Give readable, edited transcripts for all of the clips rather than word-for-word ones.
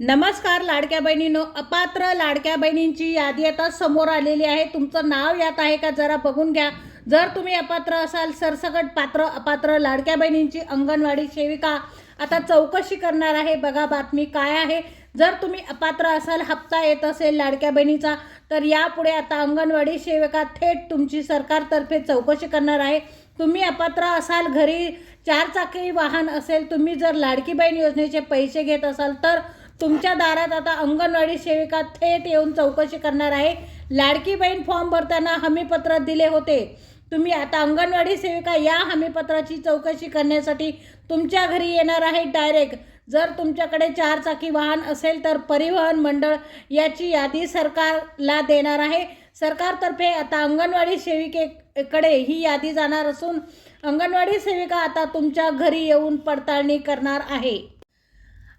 नमस्कार लाडक्या बहिणींनो, अपात्र लाडक्या बहिणींची यादी आता समोर आलेली आहे। तुमचं नाव यात आहे का जरा बघून घ्या। जर तुम्ही अपात्र असाल, सरसकट पात्र अपात्र लाडक्या बहिणींची अंगणवाडी सेविका आता चौकशी करणार आहे। बघा बातमी काय आहे। जर तुम्ही अपात्र असाल, हप्ता येत असेल लाडक्या बहिणीचा, तर यापुढे आता अंगणवाडी सेविका थेट तुमची सरकारतर्फे चौकशी करणार आहे। तुम्ही अपात्र असाल, घरी 4 चाकी वाहन असेल, तुम्ही जर लाडकी बहीण योजनेचे पैसे घेत असाल, तर तुमच्या दारात आता अंगणवाडी सेविका थेट येऊन चौकशी करणार आहे। लाडकी बहीण फॉर्म भरताना हमीपत्र दिले होते, तुम्ही आता अंगणवाडी सेविका या हमीपत्राची चौकशी करण्यासाठी तुमच्या घरी येणार आहे डायरेक्ट। जर तुमच्याकडे 4 चाकी वाहन असेल, तर परिवहन मंडळ याची यादी सरकारला देणार आहे। सरकारतर्फे आता अंगणवाडी सेविकेकडे ही यादी जाणार असून अंगणवाडी सेविका आता तुमच्या घरी येऊन पडताळणी करणार आहे।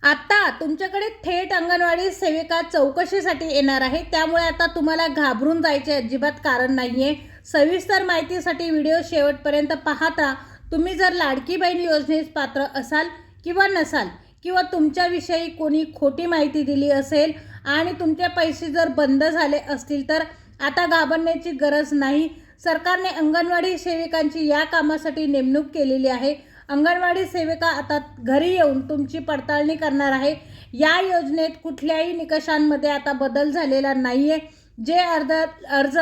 आता तुमच्याकडे थेट अंगणवाडी सेविका चौकशीसाठी येणार आहे, त्यामुळे आता तुम्हाला घाबरून जायचे अजिबात कारण नाहीये। सविस्तर माहितीसाठी व्हिडिओ शेवटपर्यंत पाहता। तुम्ही जर लाडकी बहीण योजनेस पात्र असाल किंवा नसाल, किंवा तुमच्याविषयी कोणी खोटी माहिती दिली असेल आणि तुमचे पैसे जर बंद झाले असतील, तर आता घाबरण्याची गरज नाही। सरकारने अंगणवाडी सेविकांची या कामासाठी नेमणूक केलेली आहे। अंगणवाडी सेविका आता घरी येऊन तुमची पडताळणी करणार आहे। या योजनेत कुठल्याही निकषांमध्ये आता बदल झालेला नाहीये। जे अर्ज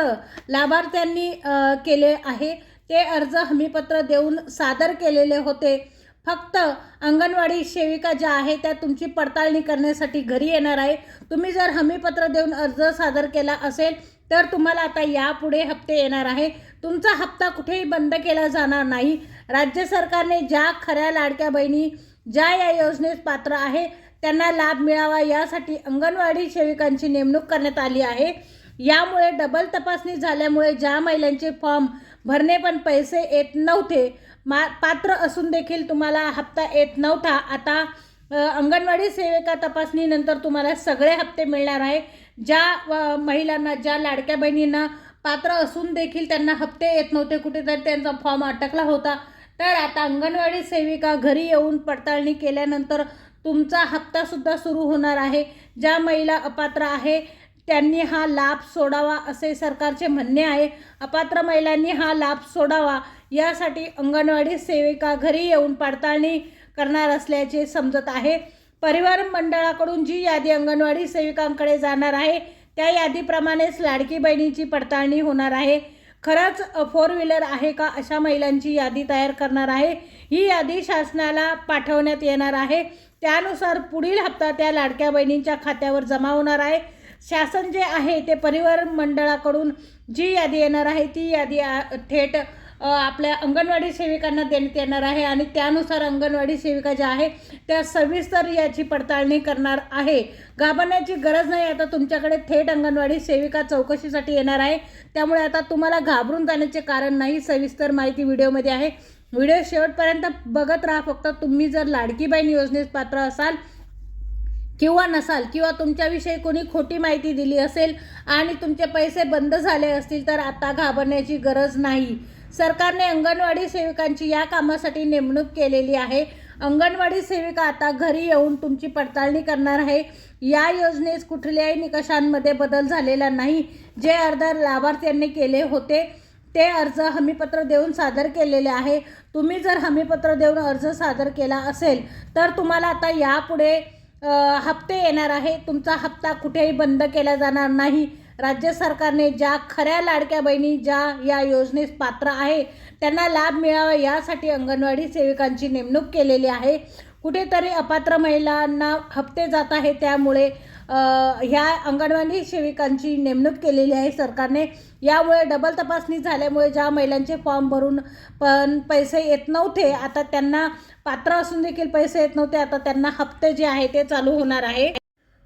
लाभार्थ्यांनी केले आहे, ते अर्ज हमीपत्र देऊन सादर केलेले होते। फक्त अंगणवाडी सेविका ज्या आहे त्या तुमची पडताळणी करण्यासाठी घरी येणार आहे। तुम्ही जर हमीपत्र देऊन अर्ज सादर केला असेल, तर तुम्हाला आता यापुढे हप्ते येणार आहे। तुमचा हप्ता कुठेही बंद केला जाणार नाही। राज्य सरकारने ज्या खऱ्या लाडक्या बहिणी ज्या या योजनेस पात्र आहे, त्यांना लाभ मिळावा यासाठी अंगणवाडी सेविकांची नेमणूक करण्यात आली आहे। यामुळे डबल तपासणी झाल्यामुळे ज्या महिलांचे फॉर्म भरणे पण पैसे येत नव्हते, पात्र असून देखील तुम्हाला हप्ता येत नव्हता, आता अंगणवाडी सेविका तपासणीनंतर तुम्हाला सगळे हप्ते मिळणार आहे। ज्या महिलांना, ज्या लाडक्या बहिणींना पात्र असून देखील त्यांना हप्ते येत नव्हते, कुठेतरी त्यांचा फॉर्म अटकला होता, तर आता अंगणवाडी सेविका घरी येऊन पडताळणी केल्यानंतर तुमचा हप्तासुद्धा सुरू होणार आहे। ज्या महिला अपात्र आहे त्यांनी हा लाभ सोडावा असे सरकारचे म्हणणे आहे। अपात्र महिलांनी हा लाभ सोडावा यासाठी अंगणवाडी सेविका घरी येऊन पडताळणी करणार असल्याचे समजत आहे। परिवहन मंडळाकडून जी यादी अंगणवाडी सेविकांकडे जाणार आहे, त्या यादीप्रमाणेच लाडकी बहिणीची पडताळणी होणार आहे। खरंच 4 व्हीलर आहे का, अशा महिलांची यादी तयार करणार आहे। ही यादी शासनाला पाठवण्यात येणार आहे। त्यानुसार पुढील हप्ता त्या लाडक्या बहिणींच्या खात्यावर जमा होणार आहे। शासन जे आहे ते परिवहन मंडळाकडून जी यादी येणार आहे, ती यादी थेट आपल्या अंगणवाडी सेविकांना देण्यात येणार आहे आणि त्यानुसार अंगणवाडी सेविका ज्या आहे त्या सविस्तर याची पडताळणी करणार आहे। घाबरण्याची गरज नाही। आता तुमच्याकडे थेट अंगणवाडी सेविका चौकशीसाठी येणार आहे, त्यामुळे आता तुम्हाला घाबरून जाण्याचे कारण नाही। सविस्तर माहिती व्हिडिओमध्ये आहे, व्हिडिओ शेवटपर्यंत बघत राहा। फक्त तुम्ही जर लाडकी बहीण योजनेस पात्र असाल किंवा नसाल, किंवा तुमच्याविषयी कोणी खोटी माहिती दिली असेल आणि तुमचे पैसे बंद झाले असतील, तर आता घाबरण्याची गरज नाही। सरकारने अंगणवाडी सेविकांची या कामासाठी नेमणूक केलेली आहे। अंगणवाडी सेविका आता घरी येऊन तुमची पडताळणी करणार आहे। या योजनेस कुठल्याही निकषांमध्ये बदल झालेला नाही। जे अर्ज लाभार्थ्यांनी केले होते, ते अर्ज हमीपत्र देऊन सादर केलेले आहे। तुम्ही जर हमीपत्र देऊन अर्ज सादर केला असेल, तर तुम्हाला आता यापुढे हप्ते येणार आहे। तुमचा हप्ता कुठेही बंद केला जाणार नाही। राज्य सरकारने ज्या खऱ्या लाडक्या बहिणी ज्या या योजनेस पात्र आहे, त्यांना लाभ मिळावा यासाठी अंगणवाडी सेविकांची नेमणूक केलेली आहे। कुठेतरी अपात्र महिलांना हप्ते जात आहे, त्यामुळे ह्या अंगणवाडी सेविकांची नेमणूक केलेली आहे सरकारने। यामुळे डबल तपासणी झाल्यामुळे ज्या महिलांचे फॉर्म भरून पण पैसे येत नव्हते, आता त्यांना पात्र असून देखील पैसे येत नव्हते, आता त्यांना हप्ते जे आहे ते चालू होणार आहे।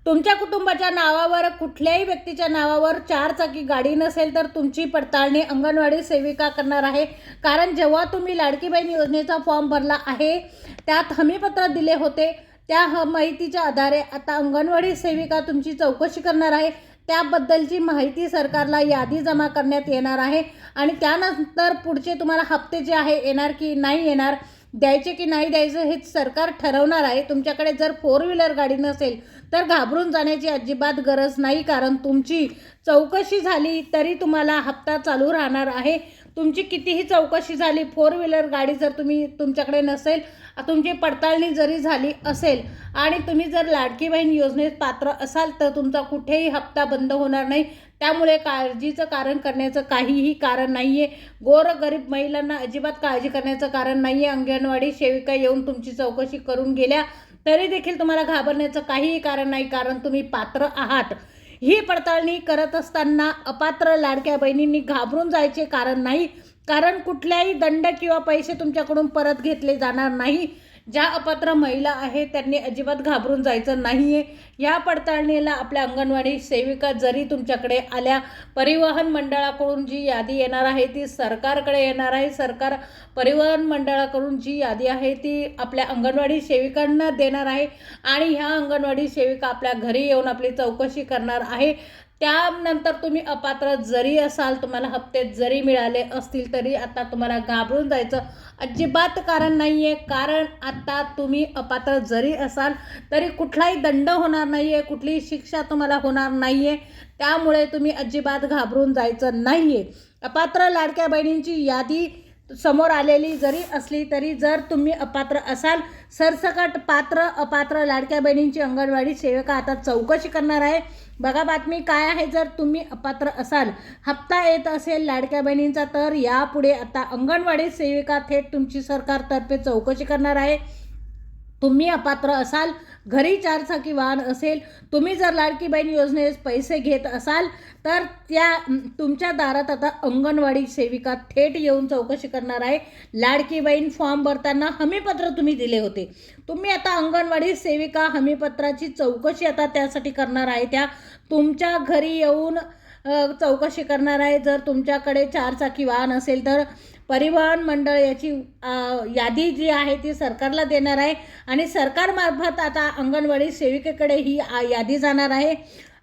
तुमच्या कुटुंबाच्या नावावर, कुठल्याही व्यक्तीच्या नावावर 4 चाकी गाडी नसेल, तर तुमची पडताळणी अंगणवाडी सेविका करणार आहे। कारण जेव्हा तुम्ही लाडकी बहीण योजनेचा फॉर्म भरला आहे, त्यात हमीपत्र दिले होते, त्या माहितीच्या आधारे आता अंगणवाडी सेविका तुमची चौकशी करणार आहे। त्याबद्दलची माहिती सरकारला यादी जमा करण्यात येणार आहे आणि त्यानंतर पुढचे तुम्हाला हप्ते जे आहे येणार की नाही येणार, द्यायचे की नाही द्यायचं हे सरकार ठरवणार आहे। तुमच्याकडे जर 4 व्हीलर गाडी नसेल, तर घाबरून जाण्याची अजिबात गरज नाही, कारण तुमची चौकशी झाली तरी तुम्हाला हप्ता चालू राहणार आहे. तुमची कितीही चौकशी झाली, 4 व्हीलर गाडी जर तुमच्याकडे नसेल, तुमची पडताळणी जरी झाली असेल आणि तुम्ही जर लाडकी बहीण योजनेत पात्र असाल तर तुमचा कुठेही हप्ता बंद होणार नाही. त्यामुळे काळजीचं कारण करण्याचं काहीही कारण नाही आहे. गोरगरीब महिलांना अजिबात काळजी करण्याचं कारण नाही आहे. अंगणवाडी सेविका येऊन तुमची चौकशी करून गेल्या तरी देखील तुम्हाला घाबरण्याचं काहीही कारण नाही, कारण तुम्ही पात्र आहात. ही पडताळणी करत असताना अपात्र लाडक्या बहिणींनी घाबरून जायचे कारण नाही, कारण कुठल्याही दंड किंवा पैसे तुमच्याकडून परत घेतले जाणार नाही. ज्या अपात्र महिला आहेत त्यांनी अजिबात घाबरून जायचं नाही आहे. या पडताळणीला आपल्या अंगणवाडी सेविका जरी तुमच्याकडे आल्या, परिवहन मंडळाकडून जी यादी येणार आहे ती सरकारकडे येणार आहे. सरकार परिवहन मंडळाकडून जी यादी आहे ती आपल्या अंगणवाडी सेविकांना देणार आहे आणि ह्या अंगणवाडी सेविका आपल्या घरी येऊन आपली चौकशी करणार आहे. त्यानंतर तुम्ही अपात्र जरी असाल, तुम्हाला हप्ते जरी मिळाले असतील तरी आता तुम्हाला घाबरून जायचं अजिबात कारण नाही आहे, कारण आता तुम्ही अपात्र जरी असाल तरी कुठलाही दंड होणार नाही आहे, कुठलीही शिक्षा तुम्हाला होणार नाही आहे. त्यामुळे तुम्ही अजिबात घाबरून जायचं नाही आहे. अपात्र लाडक्या बहिणींची यादी समोर आलेली जरी असली तरी जर तुम्ही अपात्र असाल, सरसकट पात्र अपात्र लाडक्या बहिणींची अंगणवाडी सेविका आता चौकशी करणार आहे. बघा बातमी काय आहे. जर तुम्ही अपात्र असाल, हप्ता येत असेल लाडक्या बहिणींचा, तर यापुढे आता अंगणवाडी सेविका थेट तुमची सरकारतर्फे चौकशी करणार आहे. तुम्ही अपात्र असाल, घरी 4 चाकी वाहन असेल, तुम्ही जर लाडकी बहीण योजनेस पैसे घेत असाल तर तुमच्या दारात आता अंगणवाडी सेविका थेट येऊन चौकशी करणार आहे. लाडकी बहीण फॉर्म भरताना हमीपत्र तुम्ही दिले होते, तुम्ही आता अंगणवाडी सेविका हमीपत्राची चौकशी आता त्यासाठी करणार आहे. त्या तुमच्या घरी येऊन चौकशी करणार आहे. जर तुमच्याकडे 4 चाकी वाहन असेल तर परिवहन मंडळ याची यादी जी आहे ती सरकारला देणार आहे आणि सरकारमार्फत आता अंगणवाडी सेविकेकडे ही यादी जाणार आहे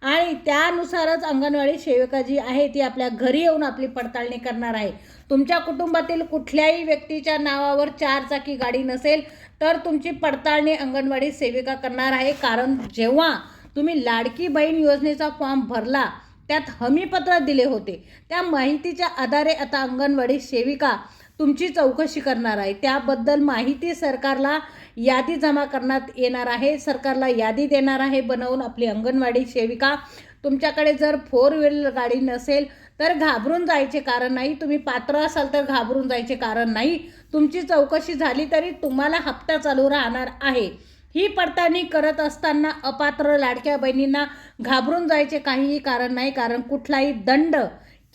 आणि त्यानुसारच अंगणवाडी सेविका जी आहे ती आपल्या घरी येऊन आपली पडताळणी करणार आहे. तुमच्या कुटुंबातील कुठल्याही व्यक्तीच्या नावावर 4 चाकी गाडी नसेल तर तुमची पडताळणी अंगणवाडी सेविका करणार आहे, कारण जेव्हा तुम्ही लाडकी बहीण योजनेचा फॉर्म भरला त्यात हमीपत्र दिले होते, त्या माहितीच्या आधारे आता अंगणवाडी सेविका तुमची चौकशी करणार आहे. त्याबद्दल माहिती सरकारला यादी जमा करण्यात येणार आहे. सरकारला यादी देणार आहे बनवून आपली अंगणवाडी सेविका. तुमच्याकडे जर 4 व्हीलर गाडी नसेल तर घाबरून जायचे कारण नाही. तुम्ही पात्र असाल तर घाबरून जायचे कारण नाही. तुमची चौकशी झाली तरी तुम्हाला हप्ता चालू राहणार आहे. ही पडताळणी करत असताना अपात्र लाडक्या बहिणींना घाबरून जायचे काहीही कारण नाही, कारण कुठलाही दंड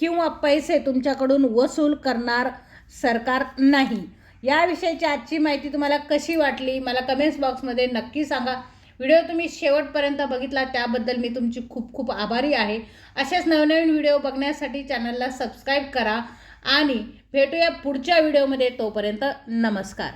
किंवा पैसे तुमच्याकडून वसूल करणार सरकार नाही. याविषयीची आजची माहिती तुम्हाला कशी वाटली मला कमेंट्स बॉक्समध्ये नक्की सांगा. व्हिडिओ तुम्ही शेवटपर्यंत बघितला त्याबद्दल मी तुमची खूप खूप आभारी आहे. असेच नवनवीन व्हिडिओ बघण्यासाठी चॅनलला सबस्क्राईब करा आणि भेटूया पुढच्या व्हिडिओमध्ये. तोपर्यंत नमस्कार.